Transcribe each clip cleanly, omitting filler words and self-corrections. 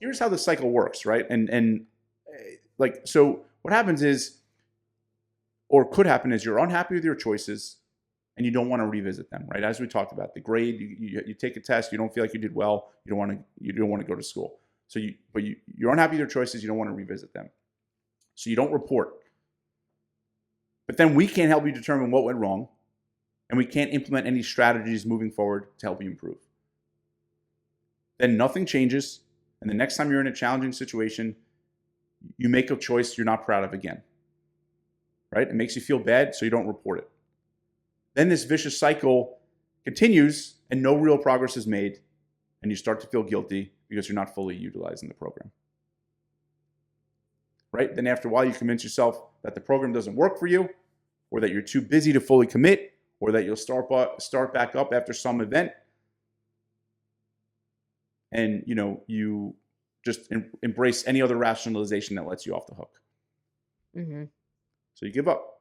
here's how the cycle works, right? Like, so what happens is, or could happen is, you're unhappy with your choices and you don't want to revisit them, right? As we talked about, the grade, you take a test, you don't feel like you did well, you don't want to go to school. So you're unhappy with your choices, you don't want to revisit them. So you don't report. But then we can't help you determine what went wrong, and we can't implement any strategies moving forward to help you improve. Then nothing changes, and the next time you're in a challenging situation, you make a choice you're not proud of again. Right? It makes you feel bad, so you don't report it. Then this vicious cycle continues and no real progress is made, and you start to feel guilty because you're not fully utilizing the program. Right? Then after a while, you convince yourself that the program doesn't work for you, or that you're too busy to fully commit, or that you'll start back up after some event. And you just embrace any other rationalization that lets you off the hook. Mm-hmm. So you give up.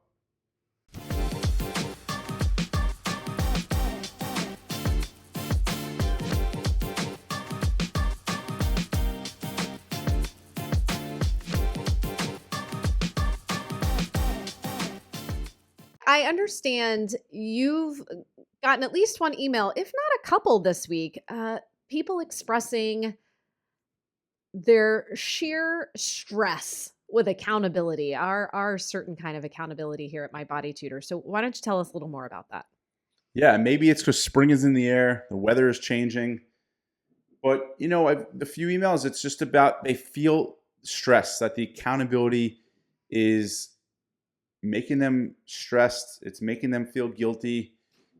I understand you've gotten at least one email, if not a couple this week, people expressing their sheer stress with accountability, our certain kind of accountability here at MyBodyTutor. So why don't you tell us a little more about that? Yeah, maybe it's because spring is in the air, the weather is changing. But, the few emails, it's just about they feel stressed, that the accountability is making them stressed. It's making them feel guilty.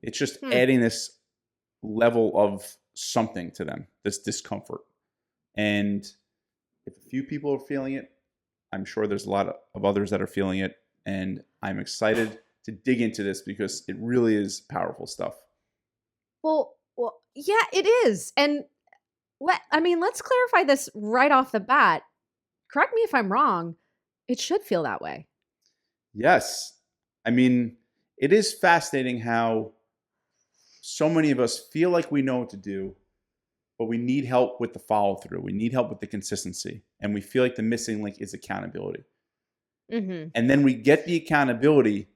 It's just adding this level of something to them, this discomfort. And if a few people are feeling it, I'm sure there's a lot of others that are feeling it. And I'm excited to dig into this because it really is powerful stuff. Well, yeah, it is. And let's clarify this right off the bat. Correct me if I'm wrong. It should feel that way. Yes. It is fascinating how so many of us feel like we know what to do, but we need help with the follow through. We need help with the consistency. And we feel like the missing link is accountability. Mm-hmm. And then we get the accountability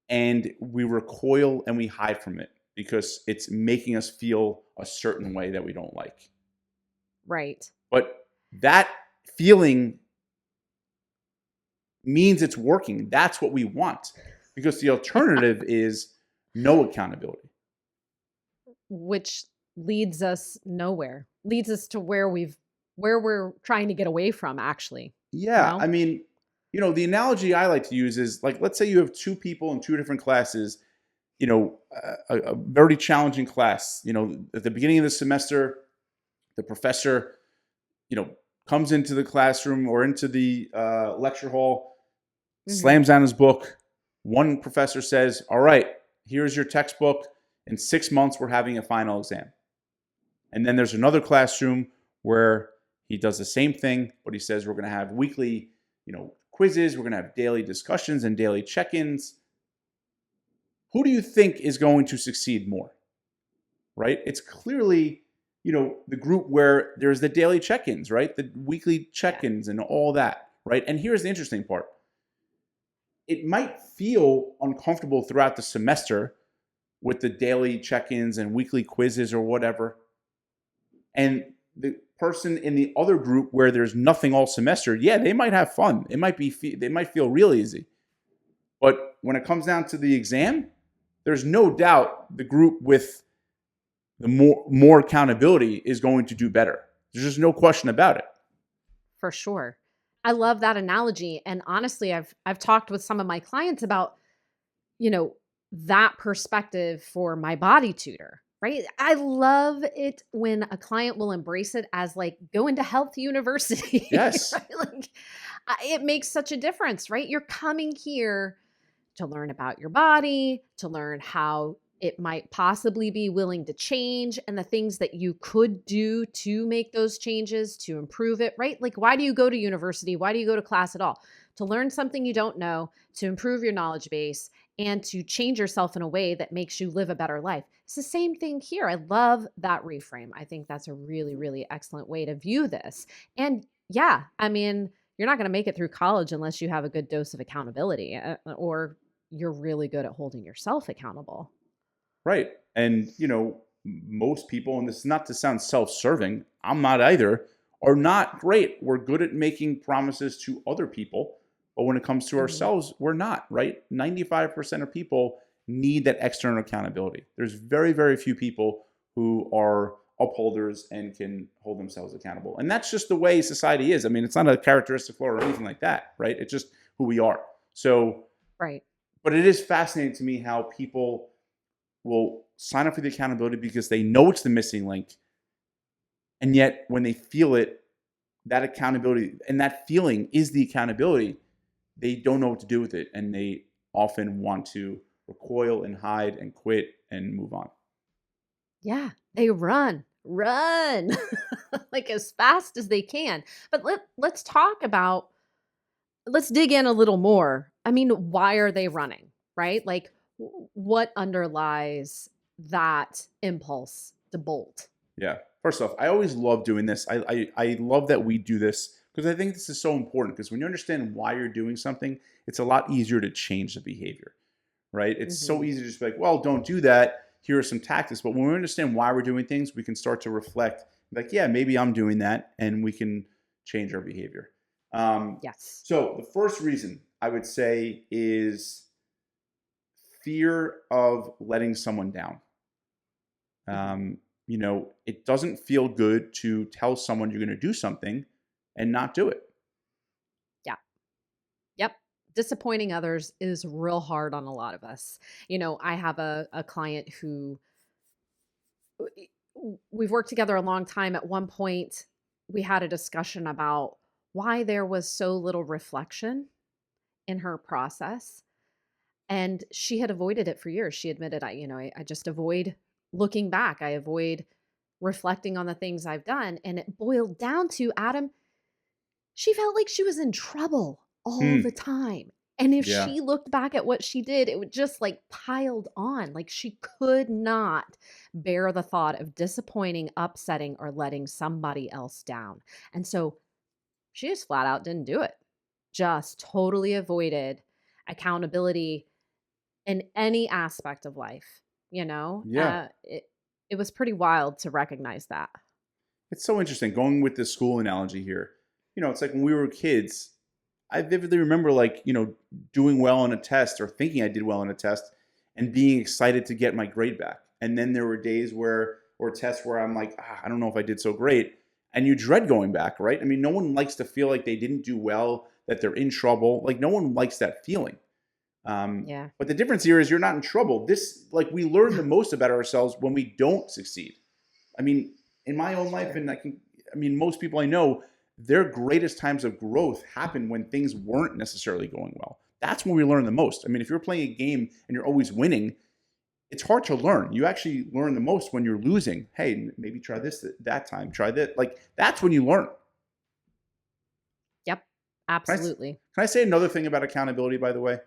and we recoil and we hide from it because it's making us feel a certain way that we don't like. Right. But that feeling means it's working. That's what we want, because the alternative is no accountability, which leads us nowhere. Leads us to where we're trying to get away from, actually. Yeah, the analogy I like to use is, like, let's say you have two people in two different classes, a very challenging class. At the beginning of the semester, the professor, comes into the classroom or into the lecture hall, slams down his book. One professor says, all right, here's your textbook. In 6 months, we're having a final exam. And then there's another classroom where he does the same thing, but he says we're going to have weekly, quizzes. We're going to have daily discussions and daily check-ins. Who do you think is going to succeed more? Right? It's clearly, the group where there's the daily check-ins, right? The weekly check-ins and all that, right? And here's the interesting part. It might feel uncomfortable throughout the semester with the daily check-ins and weekly quizzes or whatever. And the person in the other group where there's nothing all semester, yeah, they might have fun. They might feel real easy. But when it comes down to the exam, there's no doubt the group with the more accountability is going to do better. There's just no question about it. For sure. I love that analogy. And honestly, I've talked with some of my clients about, that perspective for MyBodyTutor, right? I love it when a client will embrace it as like going to health university. Yes. Right? Like, it makes such a difference, right? You're coming here to learn about your body, to learn how it might possibly be willing to change and the things that you could do to make those changes, to improve it, right? Like, why do you go to university? Why do you go to class at all? To learn something you don't know, to improve your knowledge base, and to change yourself in a way that makes you live a better life. It's the same thing here. I love that reframe. I think that's a really, really excellent way to view this. And yeah, I mean, you're not going to make it through college unless you have a good dose of accountability, or you're really good at holding yourself accountable. Right. And, most people, and this is not to sound self serving, I'm not either, are not great. We're good at making promises to other people. But when it comes to Hmm. ourselves, we're not, right? 95% of people need that external accountability. There's very, very few people who are upholders and can hold themselves accountable. And that's just the way society is. I mean, it's not a characteristic flaw or anything like that, right? It's just who we are. So, Right. but it is fascinating to me how people will sign up for the accountability because they know it's the missing link. And yet, when they feel it, that accountability and that feeling is the accountability, they don't know what to do with it. And they often want to recoil and hide and quit and move on. Yeah, they run like as fast as they can. But let's talk about, let's dig in a little more. I mean, why are they running, right? Like, what underlies that impulse to bolt? Yeah. First off, I always love doing this. I love that we do this because I think this is so important because when you understand why you're doing something, it's a lot easier to change the behavior, right? It's so Hmm. easy to just be like, well, don't do that. Here are some tactics. But when we understand why we're doing things, we can start to reflect like, yeah, maybe I'm doing that and we can change our behavior. Um, Yes. so the first reason I would say is fear of letting someone down. Hmm. Um, it doesn't feel good to tell someone you're going to do something and not do it. Yeah. Yep. Disappointing others is real hard on a lot of us. I have a client who we've worked together a long time. At one point, we had a discussion about why there was so little reflection in her process. And she had avoided it for years. She admitted, I just avoid looking back. I avoid reflecting on the things I've done. And it boiled down to, Adam, she felt like she was in trouble all the Hmm. time. And if Yeah. she looked back at what she did, it would just like piled on. Like she could not bear the thought of disappointing, upsetting, or letting somebody else down. And so she just flat out didn't do it. Just totally avoided accountability in any aspect of life, you know? Yeah. It was pretty wild to recognize that. It's so interesting going with the school analogy here. It's like when we were kids, I vividly remember like, doing well on a test or thinking I did well on a test and being excited to get my grade back. And then there were days where, or tests where I'm like, I don't know if I did so great. And you dread going back, right? I mean, no one likes to feel like they didn't do well, that they're in trouble. Like, no one likes that feeling. Yeah. But the difference here is you're not in trouble. This, like, we learn the most about ourselves when we don't succeed. I mean, in my own life, Sure. and most people I know, their greatest times of growth happen when things weren't necessarily going well. That's when we learn the most. I mean, if you're playing a game and you're always winning, it's hard to learn. You actually learn the most when you're losing. Hey, maybe try this that time. Try that. Like that's when you learn. Yep. Can I, Absolutely. can I say another thing about accountability? By the way,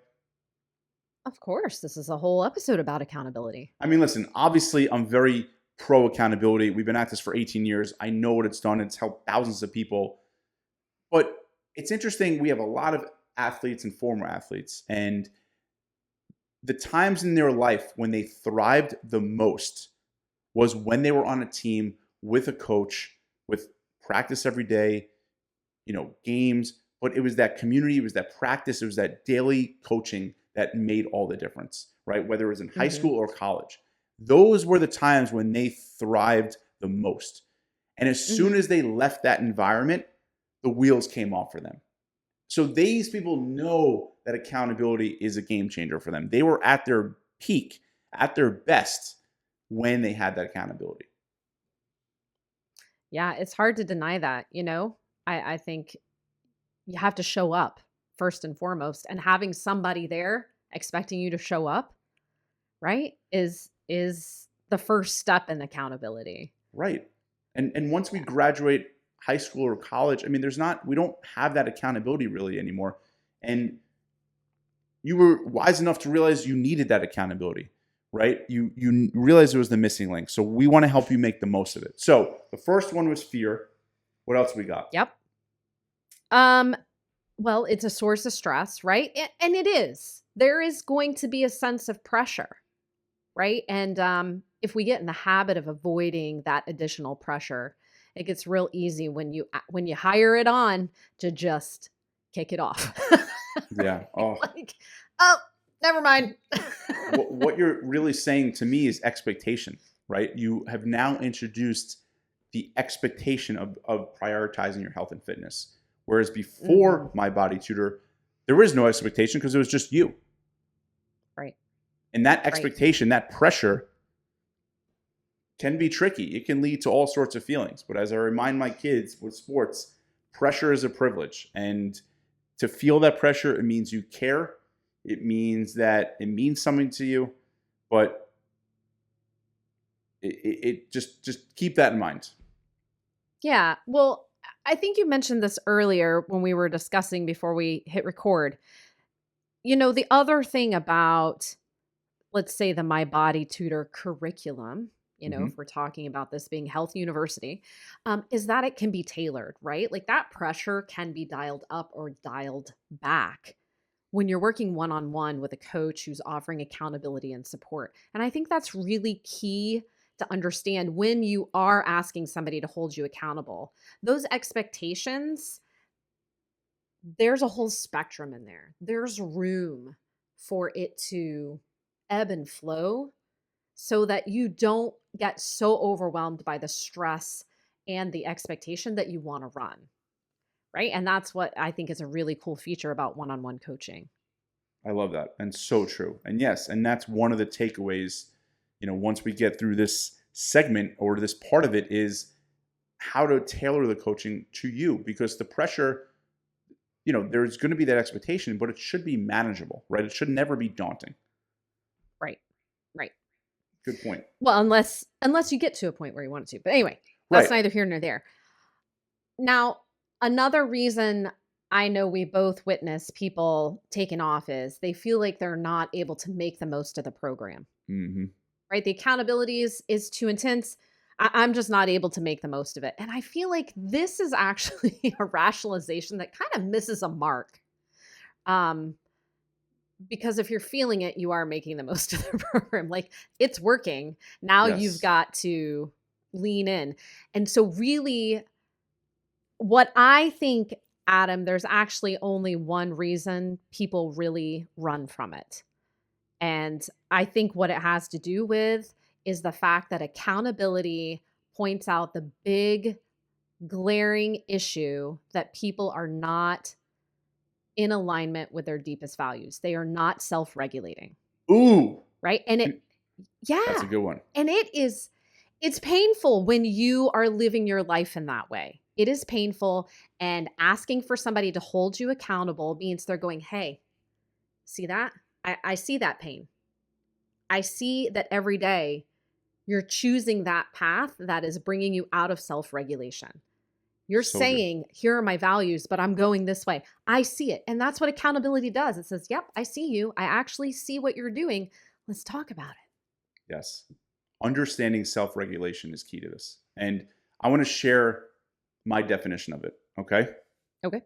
Of course, this is a whole episode about accountability. I mean, listen. Obviously, I'm very pro accountability. We've been at this for 18 years. I know what it's done. It's helped thousands of people. But it's interesting. We have a lot of athletes and former athletes, and the times in their life when they thrived the most was when they were on a team with a coach, with practice every day, games, but it was that community, it was that practice, it was that daily coaching that made all the difference, right? Whether it was in high Hmm. school or college. Those were the times when they thrived the most. And as soon Hmm. as they left that environment, the wheels came off for them. So these people know that accountability is a game changer for them. They were at their peak, at their best when they had that accountability. Yeah, it's hard to deny that, I think you have to show up first and foremost. And having somebody there expecting you to show up, right, is the first step in accountability. Right. And once we graduate high school or college, I mean, we don't have that accountability really anymore. And You were wise enough to realize you needed that accountability, right? You realized it was the missing link. So we want to help you make the most of it. So the first one was fear. What else we got? Yep. Um, well, it's a source of stress, right? And it is. There is going to be a sense of pressure, right? And if we get in the habit of avoiding that additional pressure, it gets real easy when you hire it on to just kick it off. Yeah. Oh, Like, oh, never mind. what you're really saying to me is expectation, right? You have now introduced the expectation of prioritizing your health and fitness. Whereas before Mhm. My Body Tutor, there was no expectation because it was just you. Right, And that right. expectation, that pressure can be tricky. It can lead to all sorts of feelings. But as I remind my kids with sports, pressure is a privilege. And to feel that pressure, it means you care. It means that it means something to you. But it just keep that in mind. Yeah. Well, I think you mentioned this earlier when we were discussing before we hit record. The other thing about, let's say, the My Body Tutor curriculum, Hmm. if we're talking about this being Health University, is that it can be tailored, right? Like that pressure can be dialed up or dialed back when you're working one on one with a coach who's offering accountability and support. And I think that's really key to understand when you are asking somebody to hold you accountable. Those expectations, there's a whole spectrum in there. There's room for it to ebb and flow so that you don't get so overwhelmed by the stress and the expectation that you want to run, right? And that's what I think is a really cool feature about one on one coaching. I love that. And so true. And yes, and that's one of the takeaways, once we get through this segment or this part of it is how to tailor the coaching to you because the pressure, there's going to be that expectation, but it should be manageable, right? It should never be daunting. Right. Right. Good point. Well, unless you get to a point where you want it to. But anyway, that's Right. neither here nor there. Now, another reason I know we both witness people taking off is they feel like they're not able to make the most of the program, Hmm. right? The accountability is too intense. I'm just not able to make the most of it. And I feel like this is actually a rationalization that kind of misses a mark. Um, because if you're feeling it, you are making the most of the program. Like it's working. Now you've Yes. got to lean in. And so, really, what I think, Adam, there's actually only one reason people really run from it. And I think what it has to do with is the fact that accountability points out the big glaring issue that people are not in alignment with their deepest values. They are not self-regulating, Ooh, right? And and that's a yeah. good one. And it's painful when you are living your life in that way. It is painful, and asking for somebody to hold you accountable means they're going, "Hey, see that? I see that pain. I see that every day you're choosing that path that is bringing you out of self-regulation. You're So good. saying, here are my values, but I'm going this way. I see it." And that's what accountability does. It says, yep, I see you. I actually see what you're doing. Let's talk about it. Yes. Understanding self regulation is key to this. And I want to share my definition of it. Okay. Okay.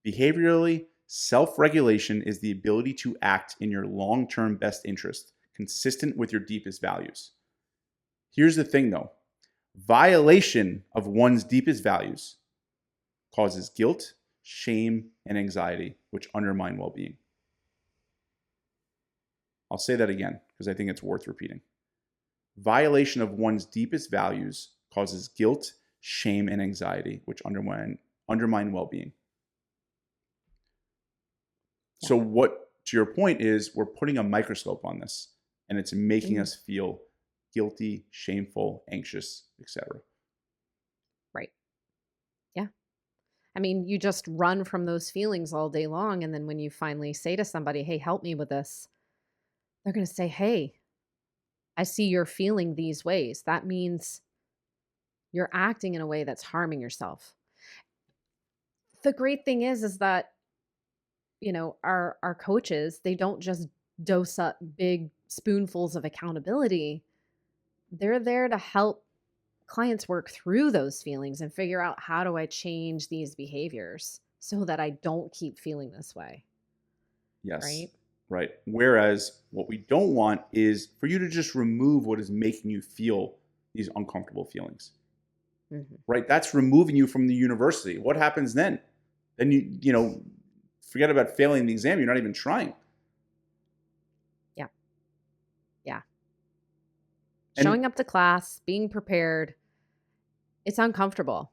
Behaviorally, self regulation is the ability to act in your long term best interest, consistent with your deepest values. Here's the thing though violation of one's deepest values causes guilt, shame, and anxiety, which undermine well being. I'll say that again because I think it's worth repeating. Violation of one's deepest values causes guilt, shame, and anxiety, which undermine well being. Yeah. So, what to your point is, we're putting a microscope on this, and it's making Mhm. us feel guilty, shameful, anxious, etc. Right. Yeah. I mean, you just run from those feelings all day long. And then when you finally say to somebody, hey, help me with this, they're going to say, hey, I see you're feeling these ways. That means you're acting in a way that's harming yourself. The great thing is that, our coaches, they don't just dose up big spoonfuls of accountability. They're there to help clients work through those feelings and figure out, how do I change these behaviors so that I don't keep feeling this way, Yes. right? Right. Whereas what we don't want is for you to just remove what is making you feel these uncomfortable feelings. Mhm. Right? That's removing you from the university. What happens then? Then forget about failing the exam. You're not even trying. Yeah. Yeah. And Showing up to class, being prepared, it's uncomfortable.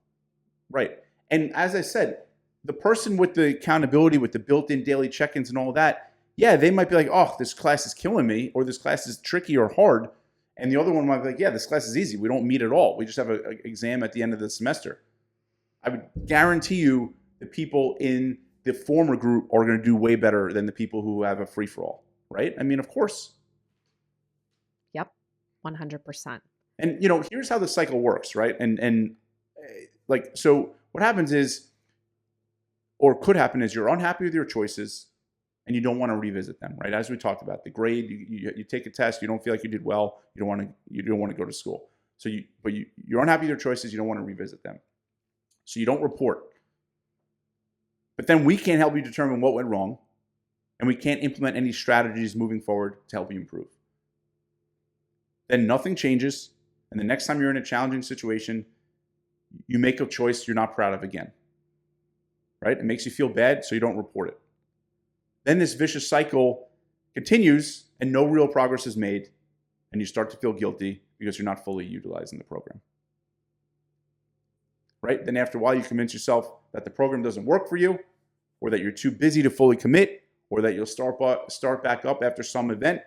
right. And as I said, the person with the accountability, with the built-in daily check-ins and all that, yeah, they might be like, oh, this class is killing me, or this class is tricky or hard. And the other one might be like, yeah, this class is easy. We don't meet at all. We just have an exam at the end of the semester. I would guarantee you the people in the former group are going to do way better than the people who have a free-for-all, right? I mean, of course. Yep. 100%. And here's how the cycle works, right? Like, so what happens is, or could happen is, you're unhappy with your choices and you don't want to revisit them, right? As we talked about, the grade, you take a test, you don't feel like you did well, you don't want to go to school. So you're unhappy with your choices, you don't want to revisit them. So you don't report. But then we can't help you determine what went wrong, and we can't implement any strategies moving forward to help you improve. Then nothing changes, and the next time you're in a challenging situation, you make a choice you're not proud of again. Right? It makes you feel bad, so you don't report it. Then this vicious cycle continues, and no real progress is made, and you start to feel guilty because you're not fully utilizing the program. Right? Then after a while, you convince yourself that the program doesn't work for you, or that you're too busy to fully commit, or that you'll start back up after some event,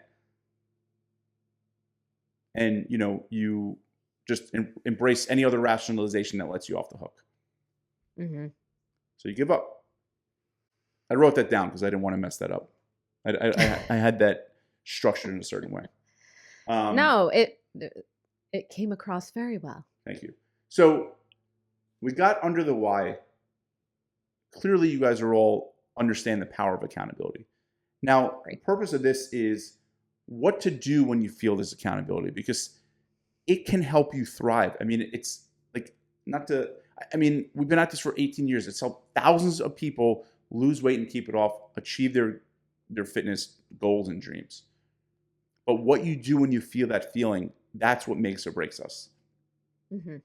and you just embrace any other rationalization that lets you off the hook. Mm-hmm. So you give up. I wrote that down because I didn't want to mess that up. I had that structured in a certain way. No, it came across very well. Thank you. So we got under the why. Clearly, you guys are all understand the power of accountability. Now, the purpose of this is what to do when you feel this accountability, because it can help you thrive. I mean, it's like we've been at this for 18 years. It's helped thousands of people lose weight and keep it off, achieve their fitness goals and dreams. But what you do when you feel that feeling, that's what makes or breaks us. Mm-hmm.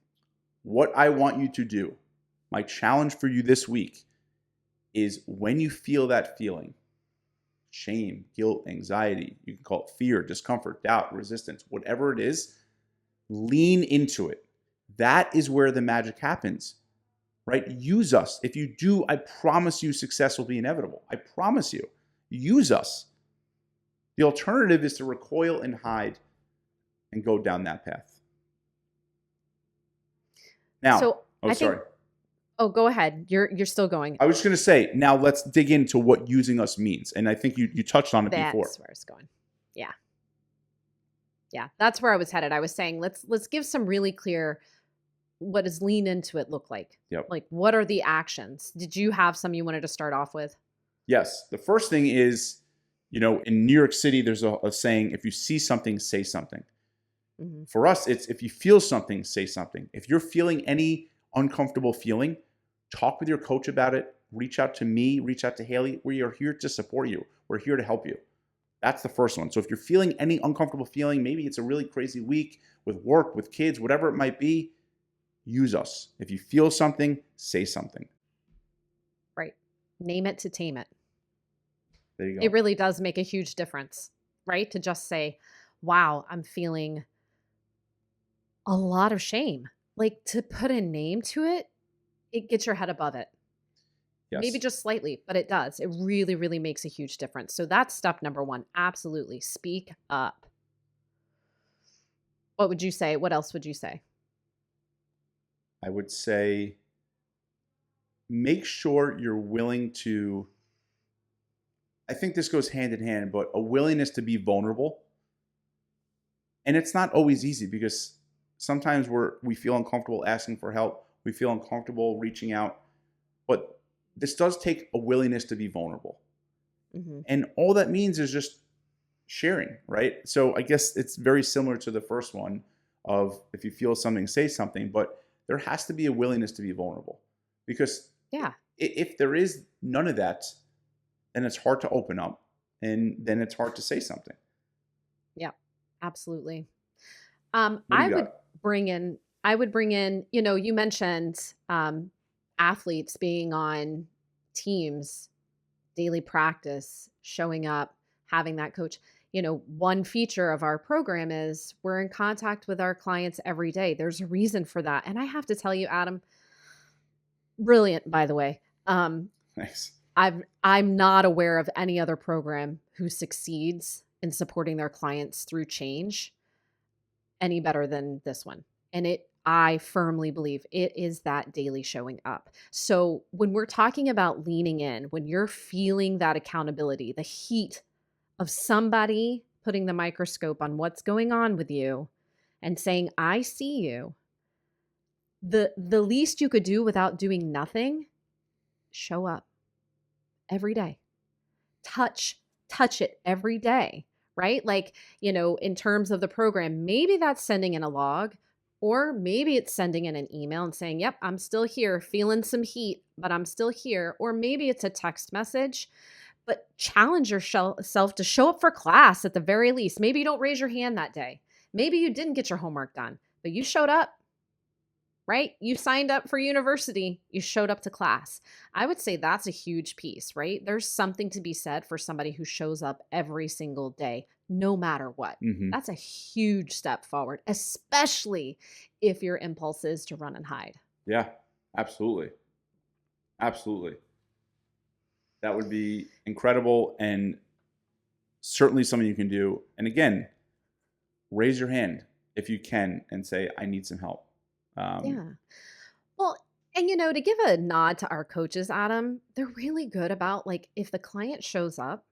What I want you to do, my challenge for you this week, is when you feel that feeling, shame, guilt, anxiety, you can call it fear, discomfort, doubt, resistance, whatever it is, lean into it. That is where the magic happens, right? Use us. If you do, I promise you success will be inevitable. I promise you. Use us. The alternative is to recoil and hide and go down that path. Now, go ahead. You're still going. I was just going to say, now let's dig into what using us means. And I think you touched on it before. That's where I was going. Yeah. Yeah, that's where I was headed. I was saying, let's give some really clear, what does lean into it look like? Yep. Like, what are the actions? Did you have some you wanted to start off with? Yes. The first thing is, in New York City, there's a saying, if you see something, say something. Mm-hmm. For us, it's if you feel something, say something. If you're feeling any uncomfortable feeling, talk with your coach about it. Reach out to me, reach out to Haley. We are here to support you. We're here to help you. That's the first one. So if you're feeling any uncomfortable feeling, maybe it's a really crazy week with work, with kids, whatever it might be, use us. If you feel something, say something. Right. Name it to tame it. There you go. It really does make a huge difference, right? To just say, wow, I'm feeling a lot of shame. Like, to put a name to it, it gets your head above it. Yes. Maybe just slightly, but it does. It really, really makes a huge difference. So that's step number one. Absolutely. Speak up. What would you say? What else would you say? I would say make sure you're willing to, I think this goes hand in hand, but a willingness to be vulnerable. And it's not always easy, because sometimes we feel uncomfortable asking for help. We feel uncomfortable reaching out. But this does take a willingness to be vulnerable. Hmm. And all that means is just sharing, right? So I guess it's very similar to the first one of if you feel something, say something, but there has to be a willingness to be vulnerable because Yeah. if there is none of that, then it's hard to open up and then it's hard to say something. Yeah. Absolutely. What do I you would got? bring in, you mentioned athletes being on teams, daily practice, showing up, having that coach. One feature of our program is we're in contact with our clients every day. There's a reason for that. And I have to tell you, Adam, brilliant, by the way. Thanks. I'm not aware of any other program who succeeds in supporting their clients through change any better than this one. And I firmly believe it is that daily showing up. So when we're talking about leaning in, when you're feeling that accountability, the heat of somebody putting the microscope on what's going on with you and saying, I see you, the least you could do without doing nothing, show up every day. Touch it every day, right? Like, in terms of the program, maybe that's sending in a log, or maybe it's sending in an email and saying, yep, I'm still here, feeling some heat, but I'm still here. Or maybe it's a text message, but challenge yourself to show up for class at the very least. Maybe you don't raise your hand that day. Maybe you didn't get your homework done, but you showed up, right? You signed up for university, you showed up to class. I would say that's a huge piece, right? There's something to be said for somebody who shows up every single day, no matter what. Hmm. That's a huge step forward, especially if your impulse is to run and hide. Yeah, absolutely. Absolutely. That would be incredible and certainly something you can do. And again, raise your hand if you can and say, I need some help. Um, Yeah. Well, and to give a nod to our coaches, Adam, they're really good about like if the client shows up,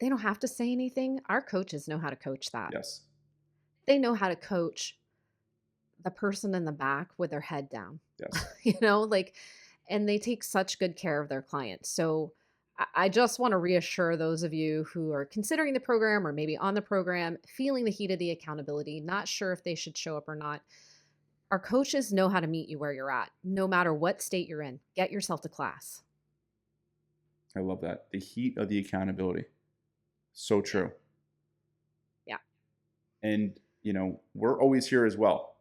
they don't have to say anything. Our coaches know how to coach that. yes. They know how to coach the person in the back with their head down, Yes. like, and they take such good care of their clients. So I just want to reassure those of you who are considering the program or maybe on the program, feeling the heat of the accountability, not sure if they should show up or not. Our coaches know how to meet you where you're at, no matter what state you're in. Get yourself to class. I love that. The heat of the accountability. So Yeah. true. Yeah. And, we're always here as well.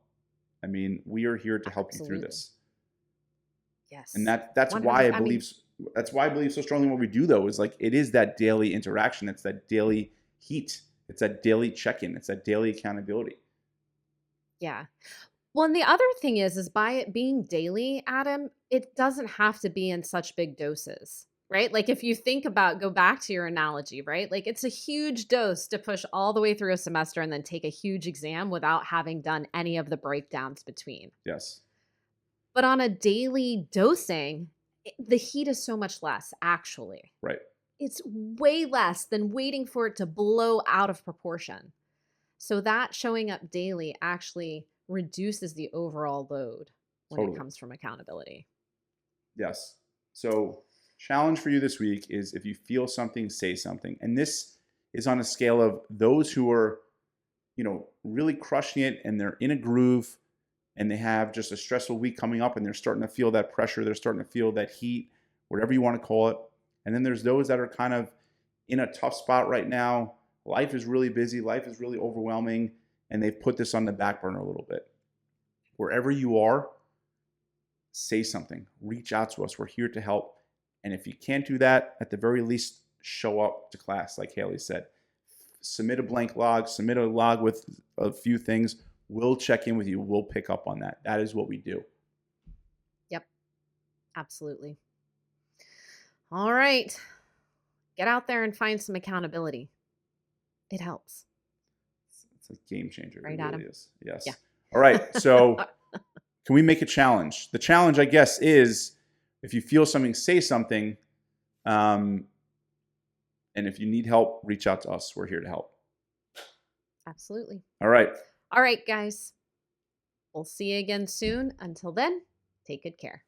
I mean, we are here to help you through Absolutely. this. And Yes. that's why 100. I mean, that's why I believe so strongly in what we do though, is like it is that daily interaction. It's that daily heat. It's that daily check-in. It's that daily accountability. yeah. Well, and the other thing is by it being daily, Adam, it doesn't have to be in such big doses, right? Like if you think about, go back to your analogy, right? Like it's a huge dose to push all the way through a semester and then take a huge exam without having done any of the breakdowns between. Yes. But on a daily dosing, the heat is so much less, actually. Right. It's way less than waiting for it to blow out of proportion. So that showing up daily actually reduces the overall load when it Totally. comes from accountability. Yes. So, challenge for you this week is if you feel something, say something. And this is on a scale of those who are, really crushing it and they're in a groove and they have just a stressful week coming up and they're starting to feel that pressure, they're starting to feel that heat, whatever you want to call it. And then there's those that are kind of in a tough spot right now. Life is really busy, life is really overwhelming, and they've put this on the back burner a little bit. Wherever you are, say something, reach out to us. We're here to help. And if you can't do that, at the very least, show up to class, like Haley said. Submit a blank log, submit a log with a few things. We'll check in with you. We'll pick up on that. That is what we do. Yep, absolutely. All right. Get out there and find some accountability. It helps. It's a game changer. Right, It really Adam? is. Yes. Yeah. All right. So can we make a challenge? The challenge, I guess, is if you feel something, say something. And if you need help, reach out to us. We're here to help. Absolutely. All right. All right, guys. We'll see you again soon. Until then, take good care.